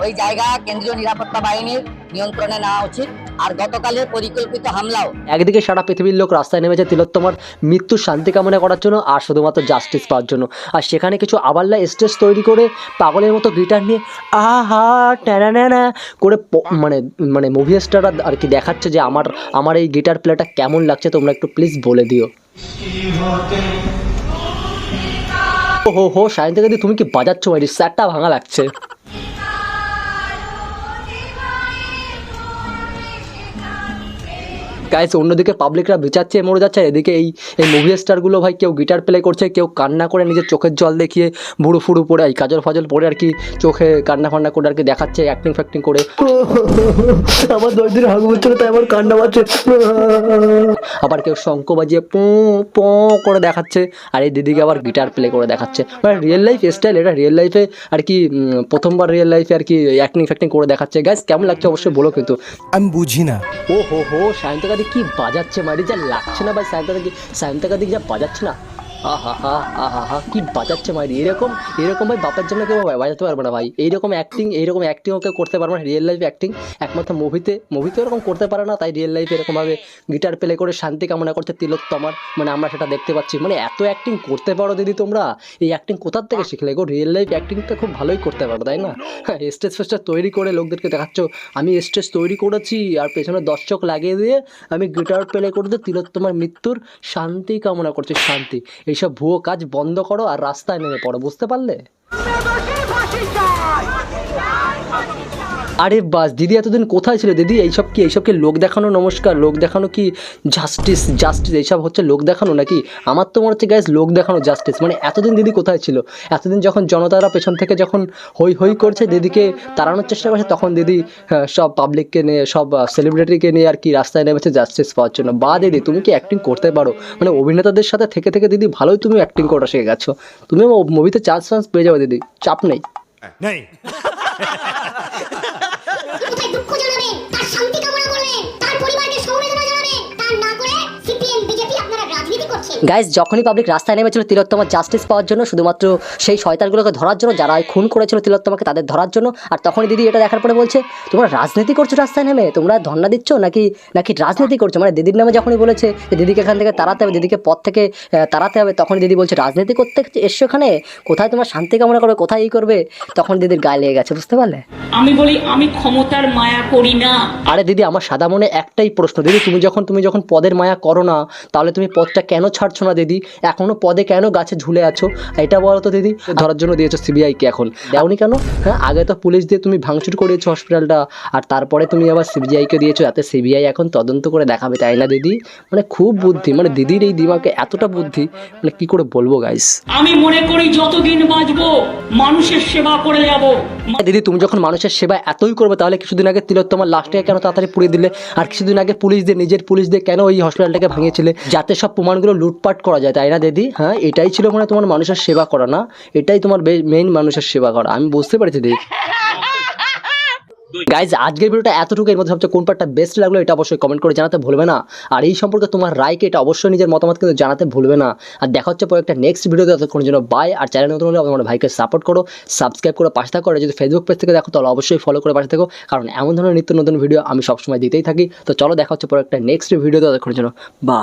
ওই জায়গা কেন্দ্রীয় নিরাপত্তা বাহিনীর নিয়ন্ত্রণে নেওয়া উচিত। আর গতকালের পরিকল্পিত হামলাও একদিকে সারা পৃথিবীর লোক রাস্তায় নেমেছে তিলোত্তমার মৃত্যুর শান্তি কামনা করার জন্য আর শুধুমাত্র জাস্টিস পাওয়ার জন্য, আর সেখানে কিছু আবাল্লা স্টেজ তৈরি করে পাগলের মতো গিটার নিয়ে আহা ট্যানা করে মানে মানে মুভি স্টাররা আর কি দেখাচ্ছে যে আমার এই গিটার প্লেটা কেমন লাগছে, তোমরা একটু প্লিজ বলে দিও। হো সায়ন থেকে তুমি কি বাজাচ্ছ ভাই, স্যারটা ভাঙা লাগছে। গাইস অন্যদিকে পাবলিকরা বিচাচ্ছে মরে যাচ্ছে, এদিকে এই মুভি স্টারগুলো ভাই কেউ গিটার প্লে করছে, কেউ কান্না করে নিজের চোখের জল দেখিয়ে বুড়ো ফুড়ো পরে এই কাজল ফাজল পরে আর কি চোখে কান্না ফান্না করে আর কি দেখাচ্ছে অ্যাক্টিং ফ্যাক্টিং করে। আমার 10 দিন হাগু হচ্ছিল তাই আমার কান্না পাচ্ছে। আবার কেউ শঙ্খ বাজিয়ে পো করে দেখাচ্ছে, আর এই দিদিকে আবার গিটার প্লে করে দেখাচ্ছে। মানে রিয়েল লাইফ স্টাইল, এটা রিয়েল লাইফে আর কি প্রথমবার রিয়েল লাইফে আর কি অ্যাক্টিং ফ্যাক্টিং করে দেখাচ্ছে। গাইস কেমন লাগছে অবশ্যই বলো কিন্তু। আমি বুঝি না। হো সায়ন্তকা কি বাজাচ্ছে মারি, যা লাগছে না ভাই সায়ন্তকা দিক যা বাজাচ্ছে না, আহা কি বাজাচ্ছে মারি। এরকম ভাই বাপের জন্য কেউ বাজাতে পারবে না ভাই, এইরকম অ্যাক্টিং ওকে করতে পারবে না। রিয়েল লাইফ অ্যাক্টিং একমাত্র মুভিতে এরকম করতে পারে না, তাই রিয়েল লাইফে এরকমভাবে গিটার প্লে করে শান্তি কামনা করছে তিলোত্তমার, মানে আমরা সেটা দেখতে পাচ্ছি। মানে এত অ্যাক্টিং করতে পারো দিদি তোমরা, এই অ্যাক্টিং কোথার থেকে শিখলে গো? রিয়েল লাইফ অ্যাক্টিংটা খুব ভালোই করতে পারো তাই না? হ্যাঁ স্টেজ ফেস্টেজ তৈরি করে লোকদেরকে দেখাচ্ছ আমি স্টেজ তৈরি করেছি, আর পেছনে দর্শক লাগিয়ে দিয়ে আমি গিটার প্লে করে দিয়ে তিলোত্তমার মৃত্যুর শান্তি কামনা করছি। শান্তি, এইসব ভুয়ো কাজ বন্ধ করো আর রাস্তায় নেমে পড়ো, বুঝতে পারলে? আরে বাস দিদি এতদিন কোথায় ছিল দিদি? এইসব কি লোক দেখানো নমস্কার, লোক দেখানো কি জাস্টিস এইসব হচ্ছে লোক দেখানো নাকি? আমার তো মনে হচ্ছে গাইস লোক দেখানো জাস্টিস। মানে এতদিন দিদি কোথায় ছিল? এতদিন যখন জনতারা পেছন থেকে যখন হই করছে দিদিকে তাড়ানোর চেষ্টা করছে, তখন দিদি সব পাবলিককে নিয়ে সব সেলিব্রিটিকে নিয়ে আর কি রাস্তায় নেমেছে জাস্টিস পাওয়ার জন্য। বা দিদি তুমি কি অ্যাক্টিং করতে পারো? মানে অভিনেতাদের সাথে থেকে দিদি ভালোই তুমি অ্যাক্টিং করা শিখে গেছো। তুমি মুভিতে চান্স পেয়ে যাবে দিদি, চাপ নেই। কোথায় দুঃখ জানাবেন, তার শান্তি কামনা করলেন, তার পরিবারকে সমবেদনা জানাবেন, তার না করে সিপিএম বিজেপি আপনারা রাজনীতি করছেন। গাইস যখনই পাবলিক রাস্তায় নেমেছিল তিলোত্তমার জাস্টিস পাওয়ার জন্য, শুধুমাত্র সেই শয়তানগুলোকে ধরার জন্য যারা খুন করেছিল তিলোত্তমাকে তাদের ধরার জন্য, আর তখনই দিদি এটা দেখার পরে বলছে তোমরা রাজনীতি করছো রাস্তায় নেমে, তোমরা ধর্ণা দিচ্ছ নাকি রাজনীতি করছো? মানে দিদির নামে যখনই বলেছে যে দিদিকে এখান থেকে তাড়াতে হবে, দিদিকে পথ থেকে তাড়াতে হবে, তখন দিদি বলছে রাজনীতি করতে এসছো এখানে, কোথায় তোমার শান্তি কামনা করবে, কোথায় এই করবে, তখন দিদির গায়ে লেগে গেছে, বুঝতে পারলে? আমি বলি আমি ক্ষমতার মায়া করি না। আরে দিদি আমার সাদা মনে একটাই প্রশ্ন দিদি, তুমি যখন পদের মায়া করো না, তাহলে তুমি পদটা কেন ছাড়ছো না দিদি? এখনো পদে কেন গাছে ঝুলে আছো এটা বলো তো দিদি। ধরার জন্য দিয়েছো সিবিআইকে, এখন দেওনি কেন? হ্যাঁ আগে তো পুলিশ দিয়ে তুমি ভাঙচুর করিয়েছো হসপিটালটা, আর তারপরে তুমি আবার সিবিআইকে দিয়েছো, যাতে সিবিআই এখন তদন্ত করে দেখাবে, তাই না দিদি? মানে খুব বুদ্ধি, মানে দিদির এই দিমাগে এতটা বুদ্ধি, মানে কি করে বলবো গাইস। আমি মনে করি যতদিন বাঁচবো মানুষের সেবা করে যাব। দিদি তুমি যখন মানুষের সেবা এতই করবে, তাহলে কিছুদিন আগে তিলোত্তমার লাশটাকে কেন তাড়াতাড়ি পুড়িয়ে দিলে? আর কিছুদিন আগে নিজের পুলিশ দিয়ে কেন ওই হসপিটালটাকে ভাঙিয়েছিলে? যাতে সব প্রমাণগুলো লুটপাট করা যায়, তাই না দিদি? হ্যাঁ এটাই ছিল মানে তোমার মানুষের সেবা করা না, এটাই তোমার মেইন মানুষের সেবা করা, আমি বুঝতে পেরেছি দিদি। গাইজ আজকের ভিডিওটা এতটুকু, এর মধ্যে সবচেয়ে কোন পার্টটা বেস্ট লাগলো এটা অবশ্যই কমেন্ট করে জানাতে ভুলবে না, আর এই সম্পর্কে তোমার রায়কে এটা অবশ্যই নিজের মতামত কিন্তু জানাতে ভুলবে না। আর দেখা হচ্ছে পরে একটা নেক্সট ভিডিওতে, ততক্ষণের জন্য বাই। আর চ্যানেল নতুন হলে আমার ভাইকে সাপোর্ট করো, সাবস্ক্রাইব করে পাশে থাকো, আর যদি ফেসবুক পেজ থেকে দেখো তাহলে অবশ্যই ফলো করে পাশে থাকো, কারণ এমন ধরনের নিত্য নতুন ভিডিও আমি সবসময় দিতেই থাকি। তো চলো দেখা হচ্ছে পরে একটা নেক্সট ভিডিওতে, ততক্ষণের জন্য বাই।